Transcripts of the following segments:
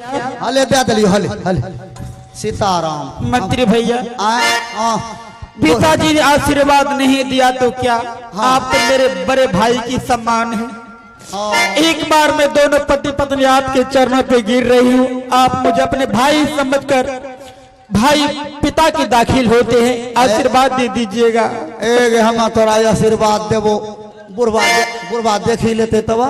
हले दे दलियो हले हले सीताराम। मंत्री भैया पिताजी पिताजी ने आशीर्वाद नहीं दिया तो क्या, आप तो मेरे बड़े भाई की सम्मान है। एक बार मैं दोनों पति पत्नी आपके चरणों पे गिर रही हूँ, आप मुझे अपने भाई समझकर भाई पिता के दाखिल होते हैं, आशीर्वाद दे दीजिएगा। एक हम तोरा आशीर्वाद देवो बुढ़वा देख ही लेते तब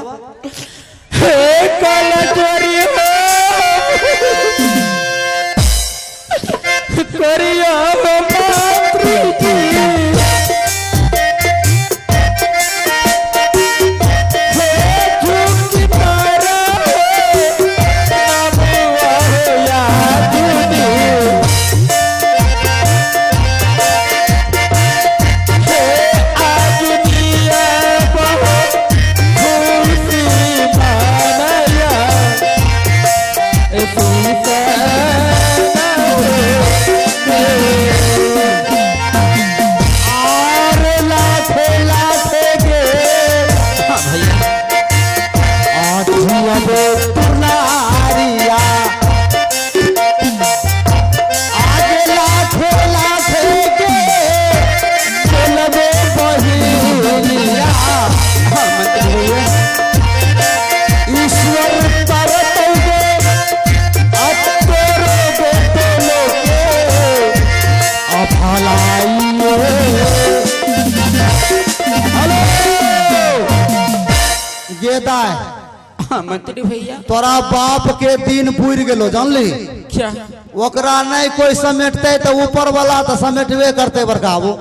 मंत्री भैया तोरा बाप के दिन पुर गेलो जानली क्या, ओकरा नहीं कोई समेटते तो ऊपर वाला तो समेटबे करते बरकाबो।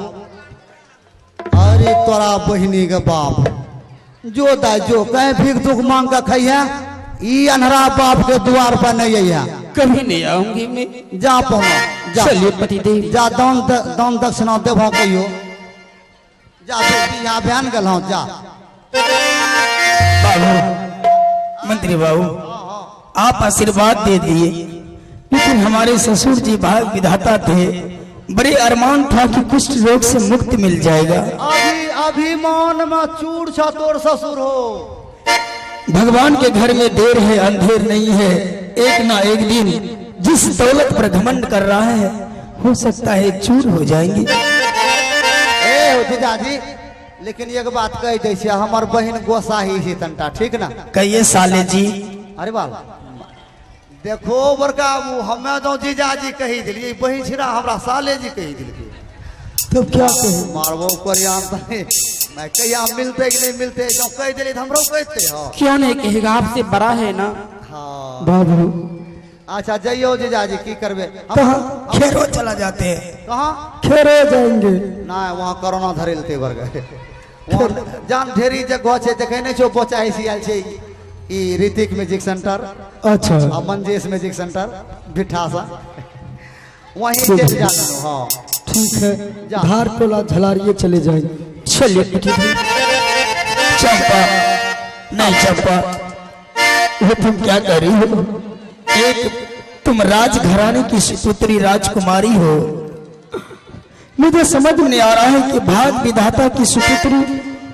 अरे तोरा बहिनी के बाप जो दाई जो कहीं भीख दुख मांग के खैया, ई अनहरा बाप के द्वार पर नहीं आया, कभी नहीं आऊंगी मैं। जा पहुंच जा, चलिए पतिदेव जा दान दक्षिणा देव कहियो, जा यहाँ बयान गल जा। मंत्री बाबू आप आशीर्वाद दे दिए, लेकिन हमारे ससुर जी भाग विधाता थे, बड़े अरमान था कि कुष्ठ रोग से मुक्त मिल जाएगा। अभी अभिमान में चूड़ छतोर ससुर हो। भगवान के घर में देर है अंधेर नहीं है, एक ना एक दिन जिस दौलत पर घमंड कर रहा है हो सकता है चूर हो जाएंगे। ए जीजाजी लेकिन एक बात कह दे, हमार बहन गोसाही ही तंटा ठीक ना कहिए साले जी। अरे बाबा देखो बड़का हमें तो जीजाजी कही दिलिए, बहन छिड़ा हमरा साले जी कही दिलिए, तो क्या कहे मारबो करियान मैं कहिया मिलते कि नहीं मिलते, जो कह दिलिए हमरो कहते हो। क्यों नहीं कहेगा, आपसे बड़ा है ना। हाँ बाबू अच्छा जाइयो जीजाजी की करबे, कहाँ खेरो चला जाते हैं, कहाँ खेरो जाएंगे ना वहाँ कोरोना धरिलते बर गए, जान ढेरी जगह छे देखे नहीं छो बचाई सियाल छे ई ऋतिक म्यूजिक सेंटर, अच्छा और मंजेश म्यूजिक सेंटर बिठासा वहीं चले जाना। हाँ ठीक है, धार कोला झलारिए चले जाएंगे। चलिए चंपा नहीं चंपा, वो तुम क्या कर रही हो, एक तुम राजघराने की सुपुत्री राजकुमारी हो, मुझे समझ नहीं आ रहा है कि भाग विधाता की सुपुत्री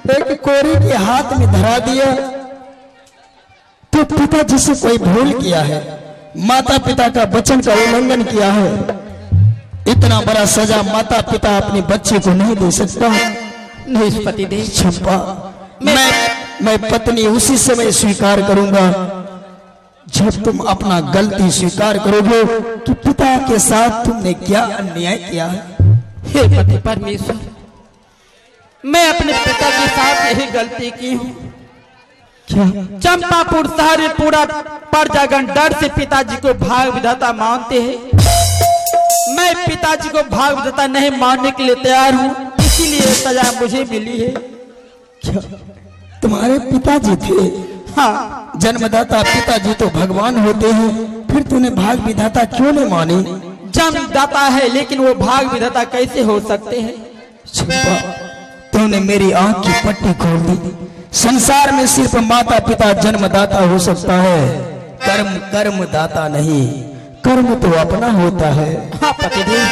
एक कोरी के हाथ में धरा दिया तो पिताजी से कोई भूल किया है, माता पिता का वचन का उल्लंघन किया है, इतना बड़ा सजा माता पिता अपने बच्चे को नहीं दे सकता। नहीं पतिदेव चंपा, मैं पत्नी उसी समय स्वीकार करूंगा जब तुम अपना गलती स्वीकार करोगे कि पिता के साथ तुमने क्या अन्याय किया है। हे पति परमेश्वर, मैं अपने पिता के साथ यही गलती की हूँ। चंपापुर शहर पूरा प्रजागण डर से पिताजी को भाग विधाता मानते हैं, मैं पिताजी को भाग विधाता नहीं मानने के लिए तैयार हूँ, इसीलिए सजा मुझे मिली है। क्या तुम्हारे पिताजी थे? हाँ, जन्मदाता पिताजी तो भगवान होते हैं, फिर तूने भाग विधाता क्यों नहीं मानी? जन्मदाता है लेकिन वो भाग विधाता कैसे हो सकते हैं? तूने मेरी आंख की पट्टी खोल दी, संसार में सिर्फ माता पिता जन्मदाता हो सकता है, कर्म कर्म दाता नहीं, कर्म तो अपना होता है। हाँ पतिदेव,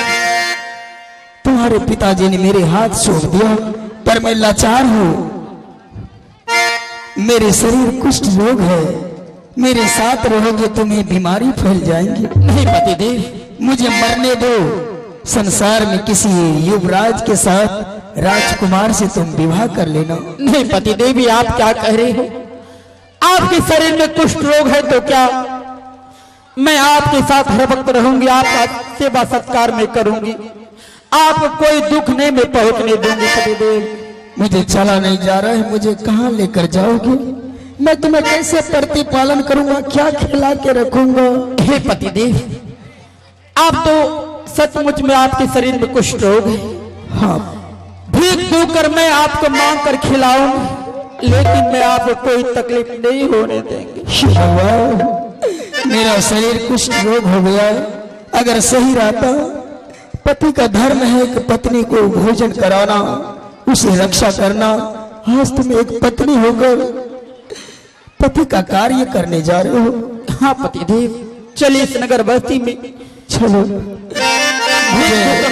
तुम्हारे पिताजी ने मेरे हाथ सौंप दिया पर मैं लाचार हूँ, मेरे शरीर कुष्ठ रोग है, मेरे साथ रहोगे तुम्हें बीमारी फैल जाएंगी। नहीं पतिदेव, मुझे मरने दो। संसार में किसी युवराज के साथ राजकुमार से तुम विवाह कर लेना। नहीं पतिदेवी, आप क्या कह रहे हो? आपके शरीर में कुष्ठ रोग है तो क्या मैं आपके साथ हर वक्त रहूंगी, आपका सेवा सत्कार में करूंगी, आपको कोई दुख नहीं मैं पहुंचने दूंगी। पतिदेव मुझे चला नहीं जा रहा है, मुझे कहाँ लेकर जाओगे? मैं तुम्हें कैसे प्रतिपालन करूंगा, क्या खिला के रखूंगा? हे पतिदेव, आप तो सचमुच में आपके शरीर में कुष्ठ रोग है। हाँ, भीख दूकर मैं आपको मांग कर खिलाऊंगी, लेकिन मैं आपको कोई तकलीफ नहीं होने देंगे। मेरा शरीर कुष्ठ रोग हो गया है। अगर सही रहता, पति का धर्म है कि पत्नी को भोजन कराना, उसे रक्षा करना। आज तुम एक पत्नी होकर पति का कार्य करने जा रहे हो। हाँ पतिदेव, चलिए इस नगर बस्ती में चलो,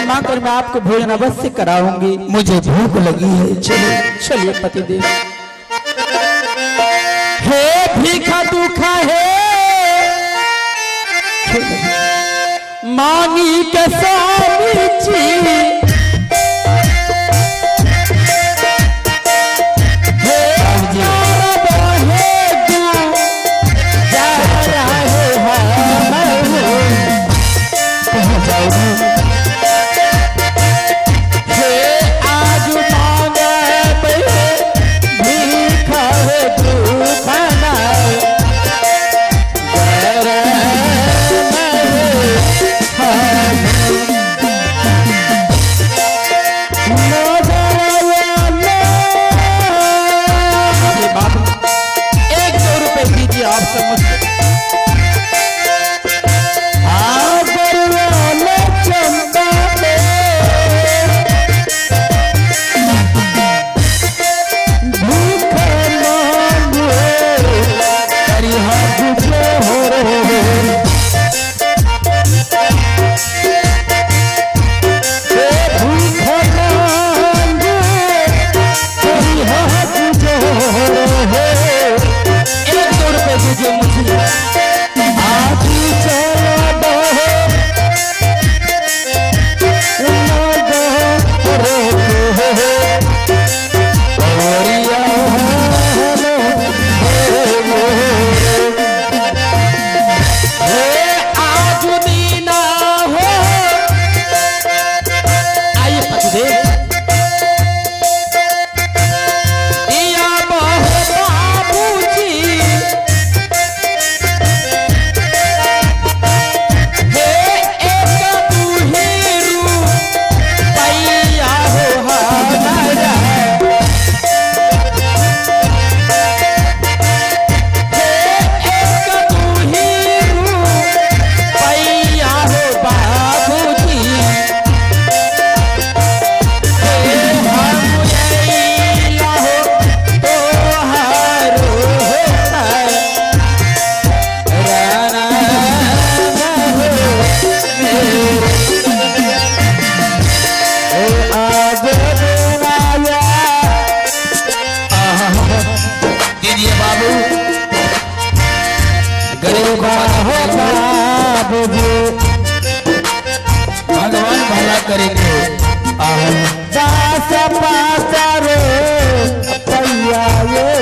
मांग कर मैं आपको भोजन अवश्य कराऊंगी। मुझे भूख लगी है। चलो चलिए पतिदेव। हे भीखा दुखा है मांगी के स्वामी जी, भगवान भला करेंगे। दास पासारो पैया ये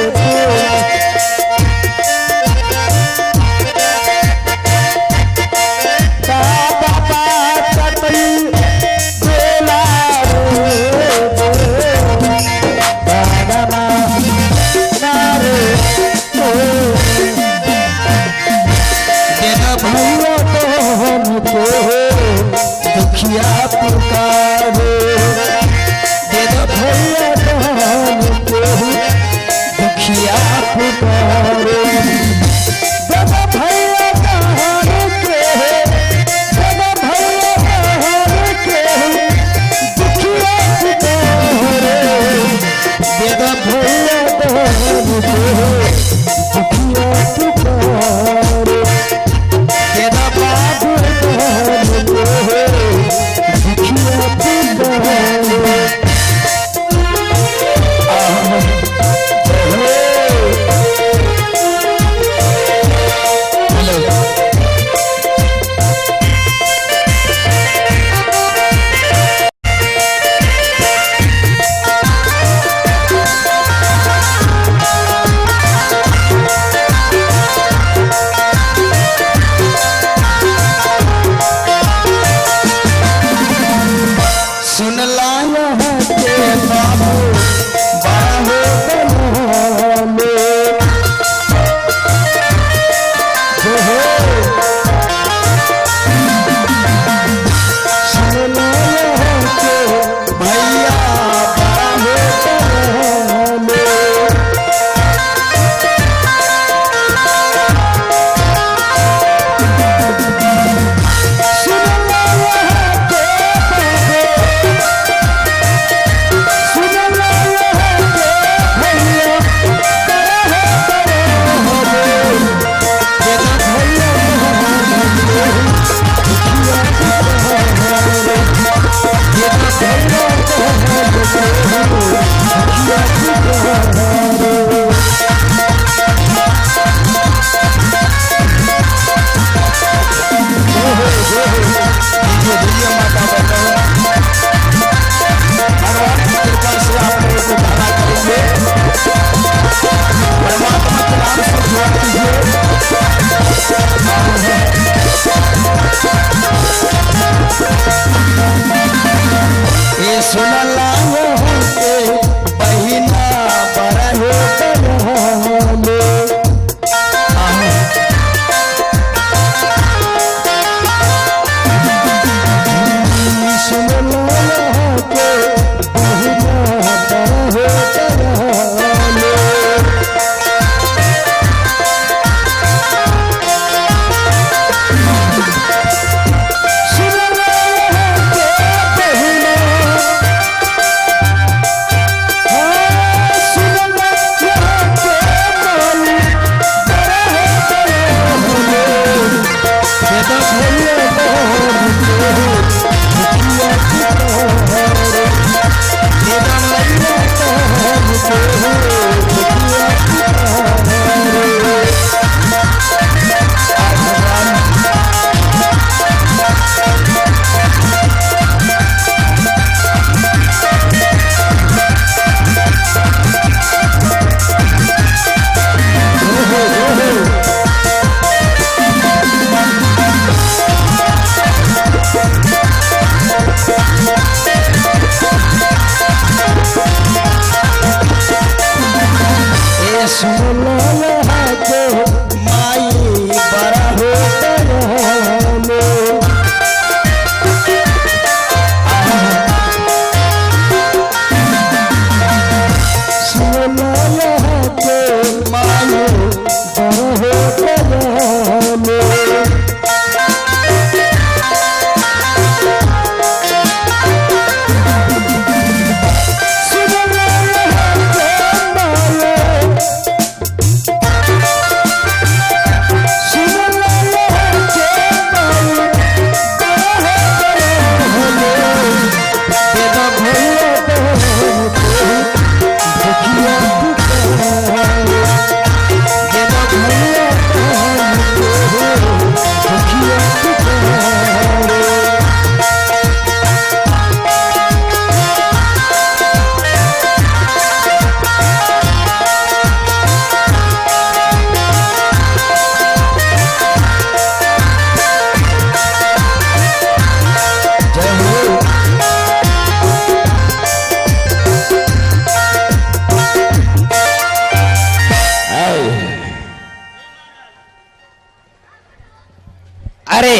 अरे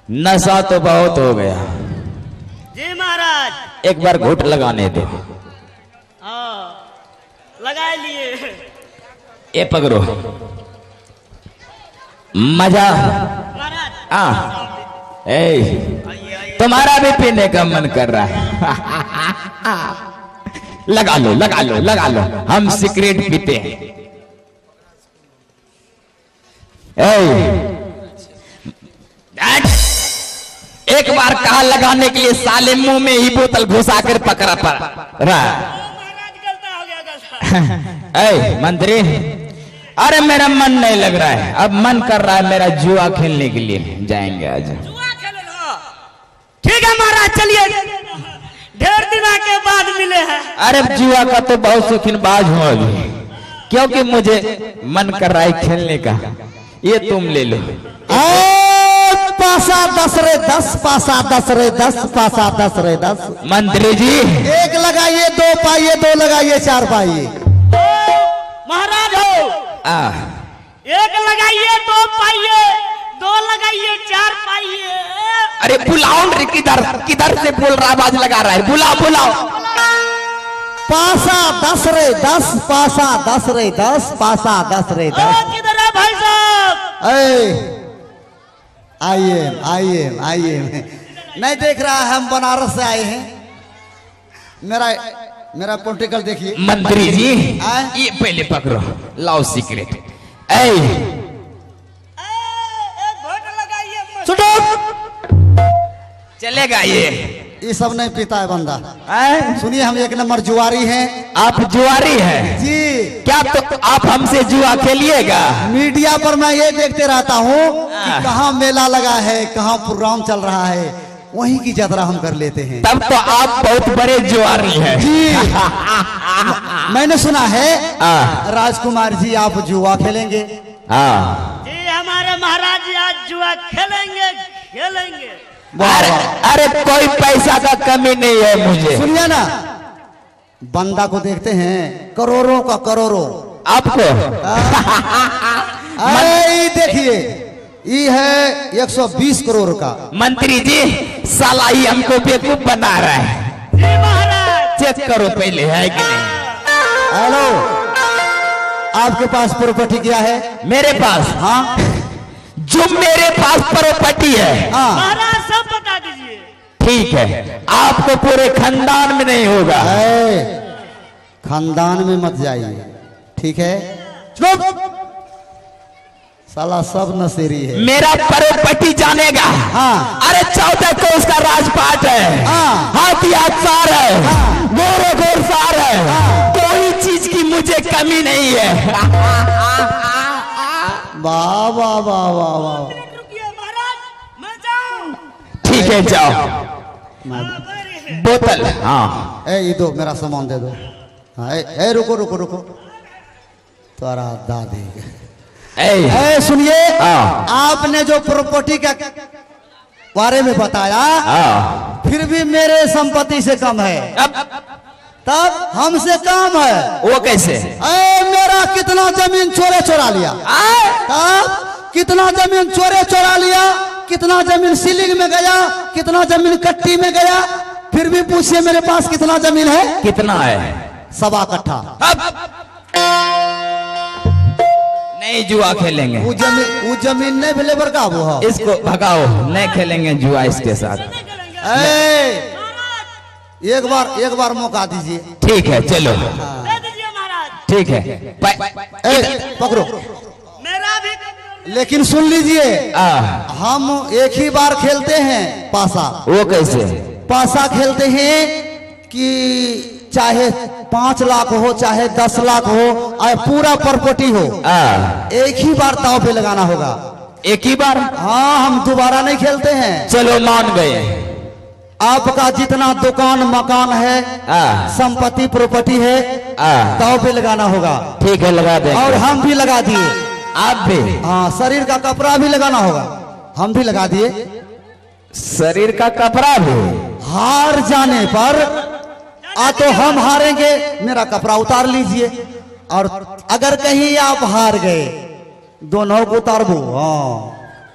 नशा तो बहुत हो गया, जी महाराज। एक बार घूंट लगाने दो। हाँ लगा लिए। ये पकड़ो, मजा। महाराज तुम्हारा भी पीने का मन कर रहा है। लगा लो लगा लो लगा लो, हम सिगरेट पीते हैं। एक बार कहा लगाने के लिए, साले मुंह में ही बोतल घुसा कर पकड़ा रहा। महाराज गलता हो गया। ऐ मंत्री, अरे मेरा मन नहीं लग रहा है, अब मन कर रहा है मेरा जुआ खेलने के लिए जाएंगे आज। जुआ खेले लो। ठीक है महाराज चलिए, ढेर दिनों के बाद मिले हैं। अरे जुआ का तो बहुत शौकीन बाज हूँ अभी, क्योंकि मुझे मन कर रहा है खेलने का। ये तुम ले लो। पासा 10 रे 10, पासा 10 रे 10, पासा 10 रे 10। मंत्री जी एक लगाइए, 2 पाइए, 2 लगाइए, 4 पाइए। महाराज हो, एक लगाइए 2 पाइए, 2 लगाइए 4 पाइए। अरे बुलाओ रे, किधर किधर से बोल रहा, आवाज लगा रहा है, बुलाओ बुलाओ। पासा 10 रे 10, पासा 10 रे 10, पासा 10 रे 10। किधर है भाई साहब? आइए आइए आइए, नहीं देख रहा है, हम बनारस से आए हैं। मेरा पॉलिटिकल देखिए। मंत्री जी आए? ये पहले पकड़ो, लाओ सिगरेट। चलेगा ये सब नहीं पीता है बंदा। सुनिए, हम 1 नंबर जुआरी हैं। आप जुआरी हैं जी। क्या तो आप हमसे जुआ खेलिएगा? मीडिया पर मैं ये देखते रहता हूँ कि कहाँ मेला लगा है, कहाँ प्रोग्राम चल रहा है, वहीं की यात्रा हम कर लेते हैं। तब तो आप बहुत बड़े जुआरी हैं। जी। मैंने सुना है राजकुमार जी आप जुआ खेलेंगे। जी हमारे महाराज जी आज जुआ खेलेंगे खेलेंगे। अरे कोई पैसा का कमी नहीं है मुझे। सुनिए ना, बंदा को देखते हैं करोड़ों का करोड़ों। आपको अरे देखिए, ये है 120 करोड़ का। मंत्री जी साला ही हमको बेवकूफ बना रहा है। जी महाराज चेक करो पहले, है कि नहीं? हेलो, आपके पास प्रॉपर्टी क्या है? मेरे पास, हाँ, जो मेरे पास प्रॉपर्टी है, हाँ। महाराज सब बता दीजिए। ठीक है, आपको पूरे खानदान में नहीं होगा। खानदान में मत जाइए, ठीक है? चुप, साला सब नशेरी है। मेरा प्रॉपर्टी जानेगा। हाँ। अरे 14 कोस का राजपाट है, हाँ। हाथी सार है, गोरे गोर सार है, कोई चीज की मुझे कमी नहीं है। वाह वाह वाह वाह वाह। रुकिए महाराज, मैं जाऊं। ठीक है जाओ। बोतल, हाँ। ये दो, मेरा सामान दे दो। हाँ, रुको रुको रुको, तुम्हारा दादी। सुनिए, आपने जो प्रॉपर्टी के बारे में बताया, फिर भी मेरे संपत्ति से कम है। तब हमसे कम है। वो कैसे? मेरा कितना जमीन चोरे चोरा लिया, तब कितना जमीन चोरे चोरा लिया, कितना जमीन सीलिंग में गया, कितना जमीन कट्टी में गया, फिर भी पूछिए मेरे पास कितना जमीन है? कितना है? 1.25 कट्ठा। नहीं जुआ खेलेंगे। वो जमीन नहीं भेले बरका वो। इसको भगाओ, नहीं खेलेंगे जुआ इसके साथ। एक बार मौका दीजिए। ठीक है चलो। दे दीजिए महाराज। ठीक है पकड़ो। मेरा भी। लेकिन सुन लीजिए, हम एक ही बार खेलते हैं पासा। वो कैसे? पासा खेलते हैं कि चाहे 5 लाख हो, चाहे 10 लाख हो, पूरा प्रॉपर्टी हो, एक ही बार दांव पे लगाना होगा। एक ही बार? हाँ, हम दोबारा नहीं खेलते हैं। चलो मान गए। आपका जितना दुकान मकान है, संपत्ति प्रॉपर्टी है, दांव पे लगाना होगा। ठीक है लगा देंगे। और हम भी लगा दिए। आप भी? हाँ, शरीर का कपड़ा भी लगाना होगा, हम भी लगा दिए। शरीर का कपड़ा भी? हार जाने पर तो हम हारेंगे, मेरा कपड़ा उतार लीजिए, और अगर कहीं आप हार गए, दोनों को उतारबो। हाँ,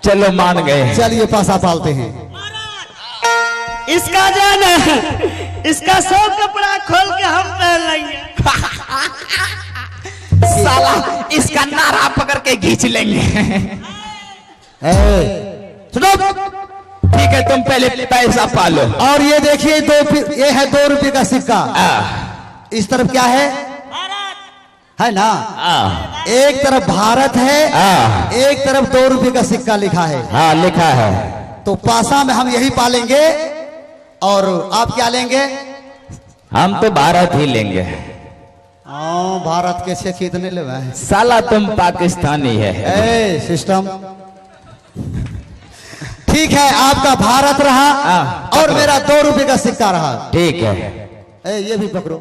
चलो मान गए। चलिए पासा पालते हैं। इसका जो है ना, इसका सब कपड़ा खोल के हम पहन लेंगे। साला इसका नारा पकड़ के खींच लेंगे। सुनो, ठीक है तुम पहले पैसा पालो। और ये देखिए ये है 2 रुपए का सिक्का। इस तरफ क्या है ना? एक तरफ भारत है, एक तरफ 2 रुपए का सिक्का लिखा है। हाँ लिखा है। तो पासा में हम यही पालेंगे। और आप क्या लेंगे? हम तो भारत ही लेंगे। भारत के से कितने ले हैं? साला तुम पाकिस्तानी है। सिस्टम ठीक है, आपका भारत रहा और मेरा 2 रुपए का सिक्का रहा। ठीक है। ये भी पकड़ो।